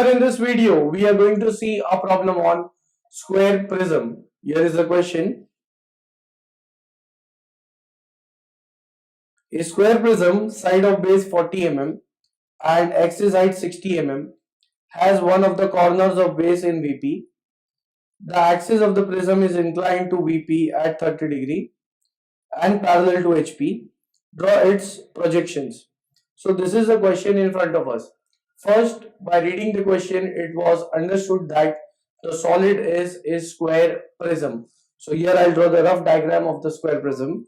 Here in this video, we are going to see a problem on square prism. Here is the question. A square prism, side of base 40 mm and axis height 60 mm, has one of the corners of base in VP. The axis of the prism is inclined to VP at 30 degree and parallel to HP. Draw its projections. So this is the question in front of us. First, by reading the question, it was understood that the solid is a square prism. So here I'll draw the rough diagram of the square prism.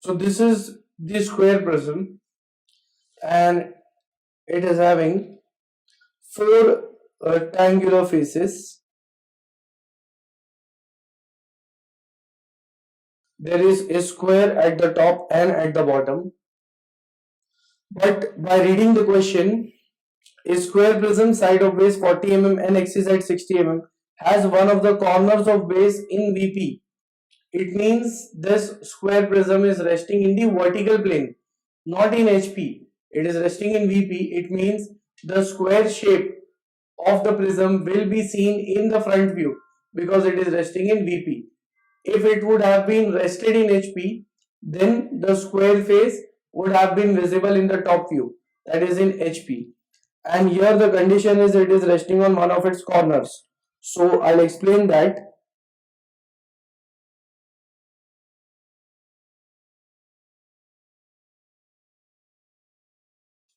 So this is the square prism and it is having four rectangular faces. There is a square at the top and at the bottom. But by reading the question, a square prism, side of base 40 mm and axis height 60 mm, has one of the corners of base in VP. It means this square prism is resting in the vertical plane, not in HP. It is resting in VP. It means the square shape of the prism will be seen in the front view because it is resting in VP. If it would have been rested in HP, then the square face would have been visible in the top view, that is in HP. And here the condition is it is resting on one of its corners. So I'll explain that.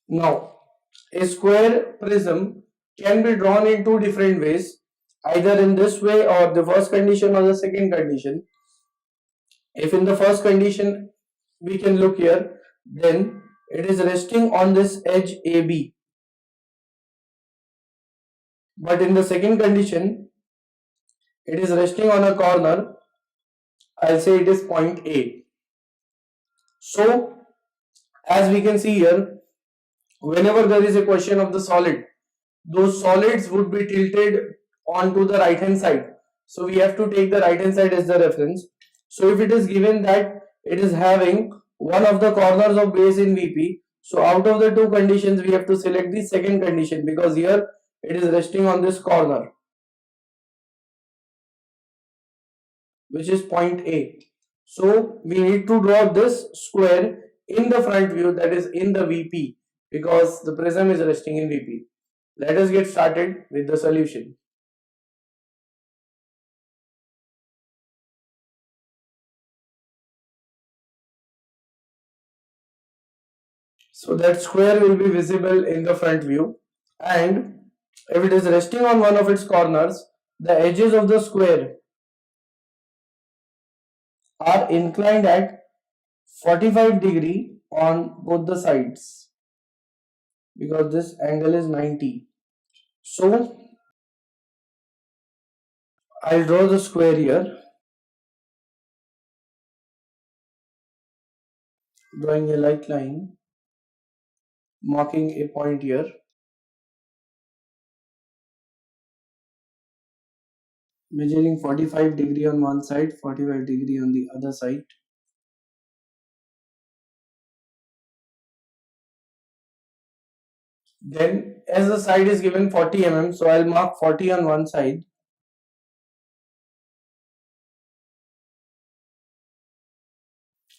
Now, a square prism can be drawn in two different ways, either in this way or the first condition or the second condition. If in the first condition we can look here, then it is resting on this edge AB. But in the second condition, it is resting on a corner. I'll say it is point A. So, as we can see here, whenever there is a question of the solid, those solids would be tilted onto the right hand side. So we have to take the right hand side as the reference. So if it is given that it is having one of the corners of base in VP, so out of the two conditions we have to select the second condition because here it is resting on this corner, which is point A. So we need to draw this square in the front view, that is in the VP, because the prism is resting in VP. Let us get started with the solution. So that square will be visible in the front view, and if it is resting on one of its corners, the edges of the square are inclined at 45 degree on both the sides because this angle is 90. So I'll draw the square here, drawing a light line, marking a point here. Measuring 45 degree on one side, 45 degree on the other side. Then as the side is given 40 mm, so I'll mark 40 on one side.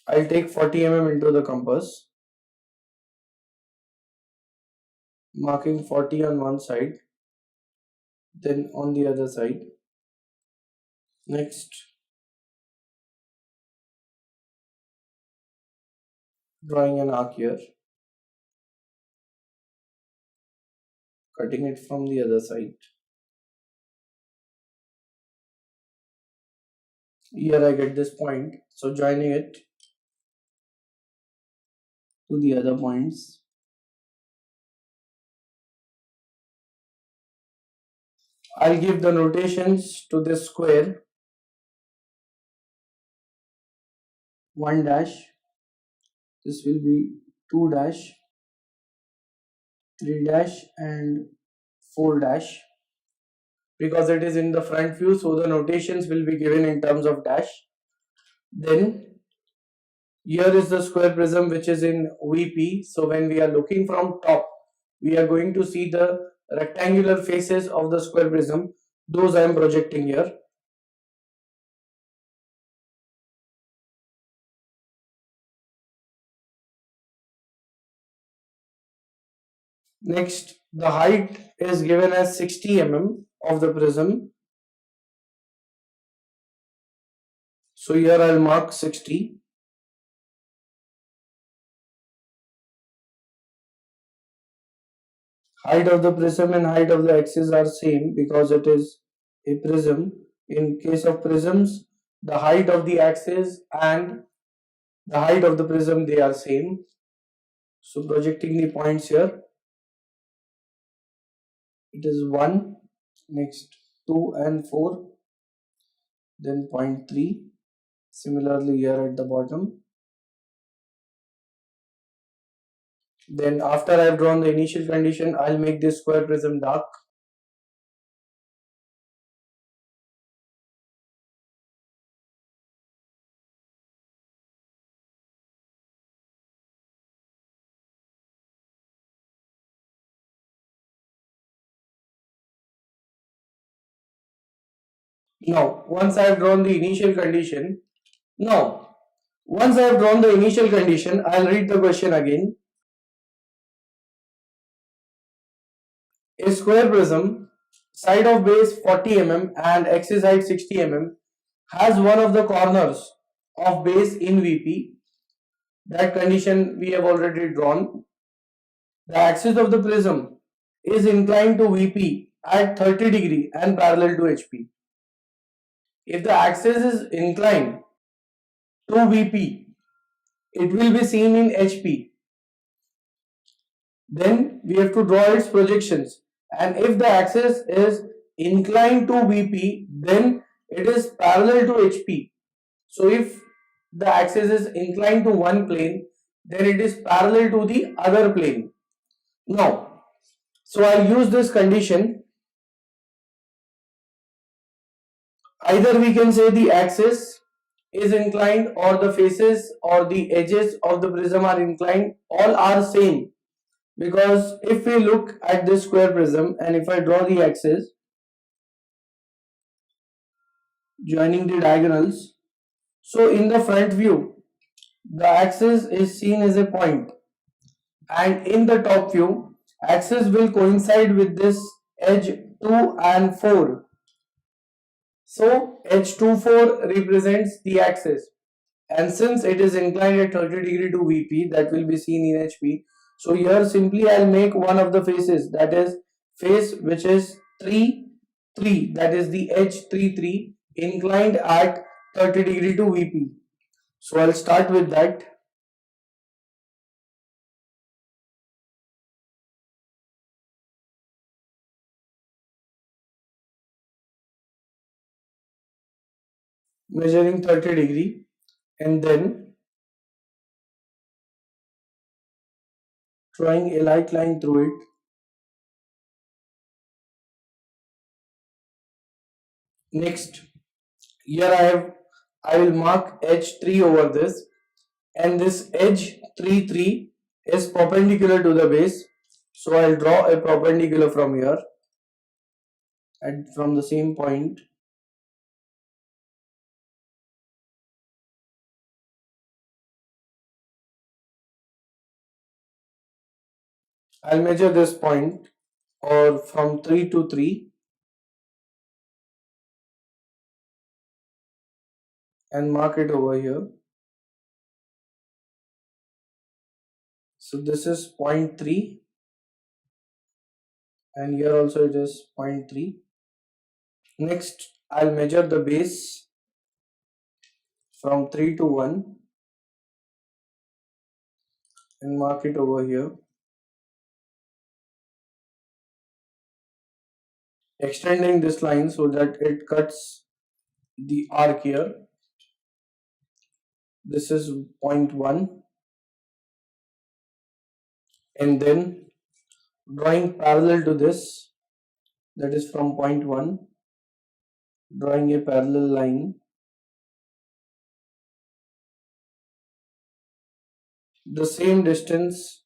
I'll take 40 mm into the compass, marking 40 on one side, then on the other side. Next, drawing an arc here, cutting it from the other side. Here I get this point, so joining it to the other points. I'll give the notations to this square. 1 dash, this will be 2 dash, 3 dash and 4 dash. Because it is in the front view, so the notations will be given in terms of dash. Then here is the square prism which is in VP. So when we are looking from top, we are going to see the rectangular faces of the square prism. Those I am projecting here. Next, the height is given as 60 mm of the prism. So here I'll mark 60. Height of the prism and height of the axis are same because it is a prism. In case of prisms, the height of the axis and the height of the prism, they are same. So projecting the points here, it is 1, next 2 and 4, then point 3. Similarly here at the bottom. Then after I have drawn the initial condition, I'll make this square prism dark. Now, once I have drawn the initial condition, I'll read the question again. A square prism, side of base 40 mm and axis height 60 mm, has one of the corners of base in VP. That condition we have already drawn. The axis of the prism is inclined to VP at 30 degree and parallel to HP. If the axis is inclined to VP, it will be seen in HP. Then we have to draw its projections. And if the axis is inclined to VP, then it is parallel to HP. So if the axis is inclined to one plane, then it is parallel to the other plane. Now, so I'll use this condition. Either we can say the axis is inclined or the faces or the edges of the prism are inclined, all are same. Because if we look at this square prism and if I draw the axis joining the diagonals, so in the front view the axis is seen as a point, and in the top view axis will coincide with this edge 2 and 4. So H24 represents the axis, and since it is inclined at 30 degree to VP, that will be seen in HP. So here simply I'll make one of the faces, that is face which is 3 3, that is the H33 inclined at 30 degree to VP. So I'll start with that. Measuring 30 degree and then drawing a light line through it. Next, here I will mark H3 over this, and this edge 3 is perpendicular to the base. So I'll draw a perpendicular from here and from the same point. I'll measure this point or from 3 to 3 and mark it over here. So this is 0.3 and here also it is 0.3. Next, I'll measure the base from 3 to 1 and mark it over here. Extending this line so that it cuts the arc here. This is 0.1 and then drawing parallel to this, that is from 0.1, drawing a parallel line the same distance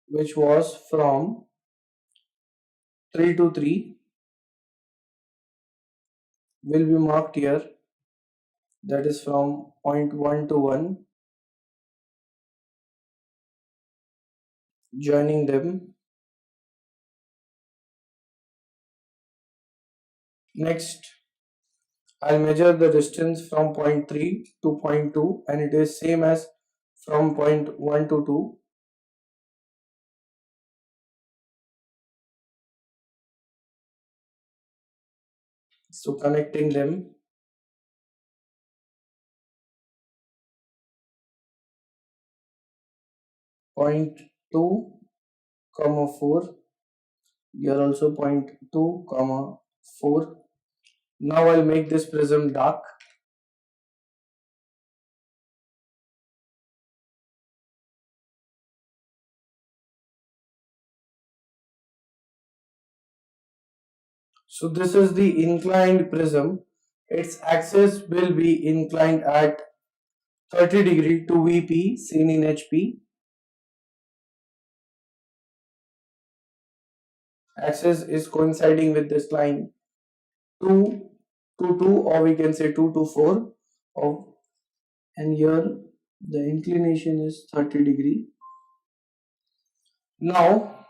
which was from 3 to 3 will be marked here, that is from point 1 to 1, joining them. Next, I'll measure the distance from point 3 to point 2, and it is same as from point 1 to 2. So connecting them, point 2 comma 4, here also point 2 comma 4. Now I'll make this prism dark. So this is the inclined prism. Its axis will be inclined at 30° to VP seen in HP. Axis is coinciding with this line 2 to 2, or we can say 2 to 4 of, and here the inclination is 30°. Now,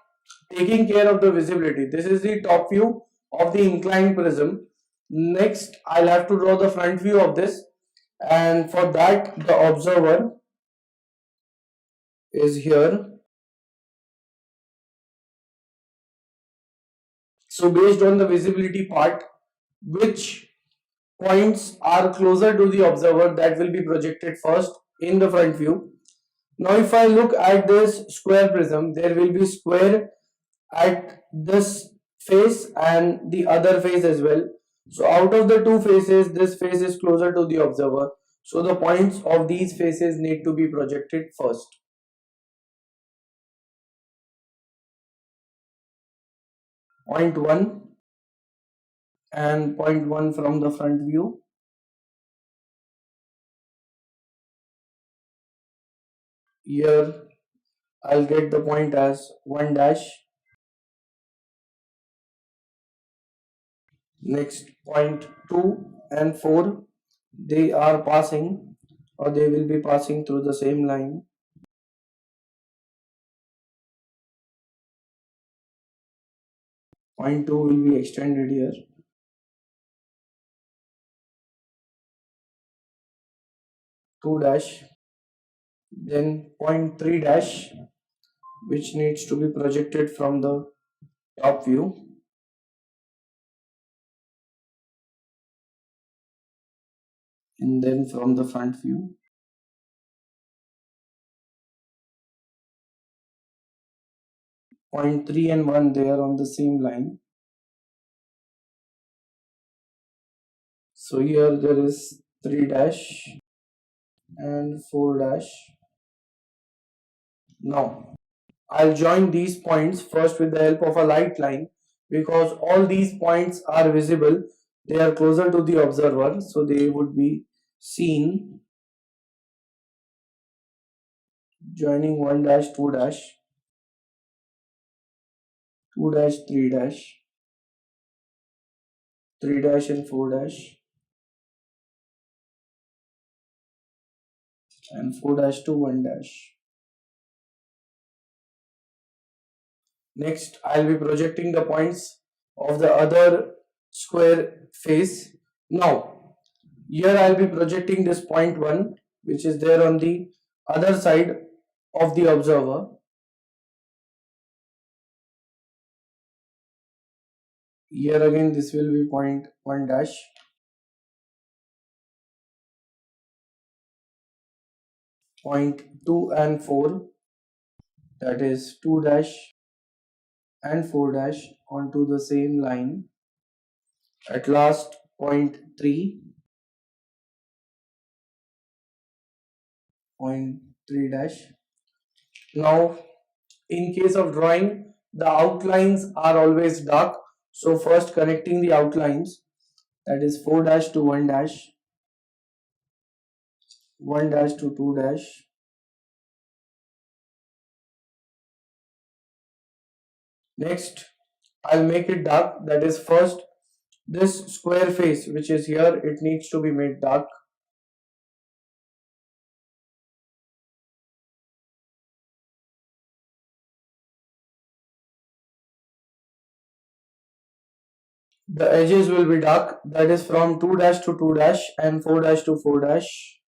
taking care of the visibility, this is the top view of the inclined prism. Next, I'll have to draw the front view of this, and for that the observer is here. So based on the visibility part, which points are closer to the observer, that will be projected first in the front view. Now if I look at this square prism, there will be square at this face and the other face as well. So out of the two faces, this face is closer to the observer. So the points of these faces need to be projected first. Point 1 and point 1 from the front view. Here I'll get the point as 1 dash. Next, point 2 and 4, they are passing, or they will be passing through the same line. Point 2 will be extended here. Two dash, then point 3 dash, which needs to be projected from the top view. And then from the front view. Point 3 and 1, they are on the same line. So here there is 3 dash and 4 dash. Now I'll join these points first with the help of a light line, because all these points are visible. They are closer to the observer, so they would be seen. Joining 1 dash, 2 dash, 2 dash, 3 dash, 3 dash and 4 dash, and 4 dash to 1 dash. Next, I'll be projecting the points of the other square face. Now, here I'll be projecting this point 1, which is there on the other side of the observer. Here again this will be point 1 dash. Point 2 and 4, that is 2 dash and 4 dash onto the same line. At last, point 3, point 3 dash. Now in case of drawing, the outlines are always dark, so first connecting the outlines, that is 4 dash to 1 dash, 1 dash to 2 dash, Next, I'll make it dark. That is, first this square face which is here, it needs to be made dark. The edges will be dark. That is from 2 dash to 2 dash and 4 dash to 4 dash.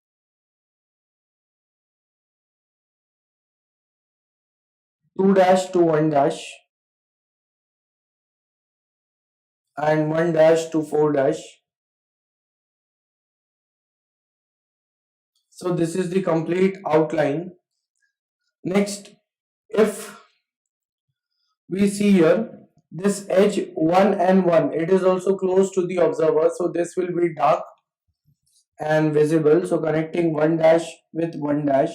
2 dash to 1 dash and 1 dash to 4 dash. So this is the complete outline. Next, if we see here, this edge 1 and 1, it is also close to the observer, so this will be dark and visible. So connecting 1 dash with 1 dash.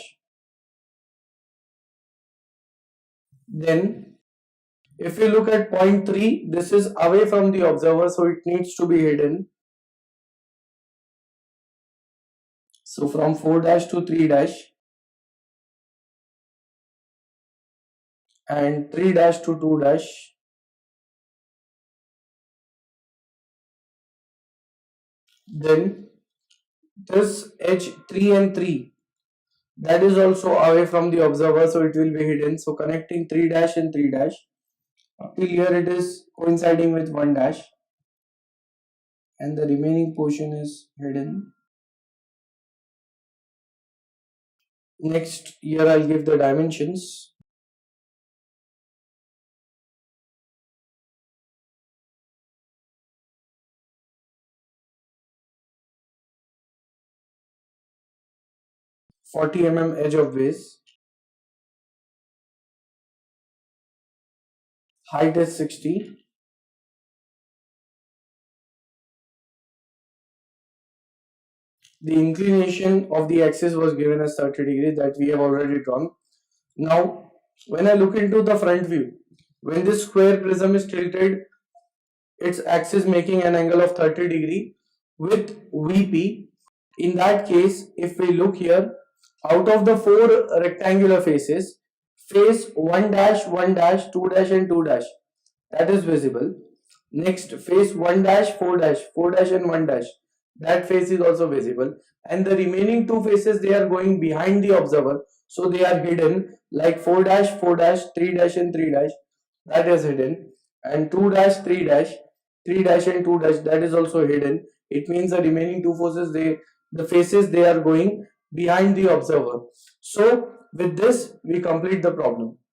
Then if you look at point 3, this is away from the observer, so it needs to be hidden. So from 4 dash to 3 dash and 3 dash to 2 dash. Then this edge 3 and 3, that is also away from the observer, so it will be hidden. So connecting 3 dash and 3 dash. Up till here it is coinciding with 1 dash and the remaining portion is hidden. Next, here I'll give the dimensions. "40 mm edge of base, height is 60, the inclination of the axis was given as 30 degrees, that we have already drawn. Now, when I look into the front view, when this square prism is tilted, its axis making an angle of 30 degree with VP. In that case, if we look here, out of the 4 rectangular faces, face 1 dash, 1 dash, 2 dash and 2 dash, that is visible. Next, face 1 dash, 4 dash, 4 dash and 1 dash, that face is also visible. And the remaining 2 faces, they are going behind the observer, so they are hidden, like 4 dash, 4 dash, 3 dash and 3 dash, that is hidden. And 2 dash, 3 dash, 3 dash and 2 dash, that is also hidden. It means the remaining 2 faces, the faces, they are going behind the observer. So with this we complete the problem.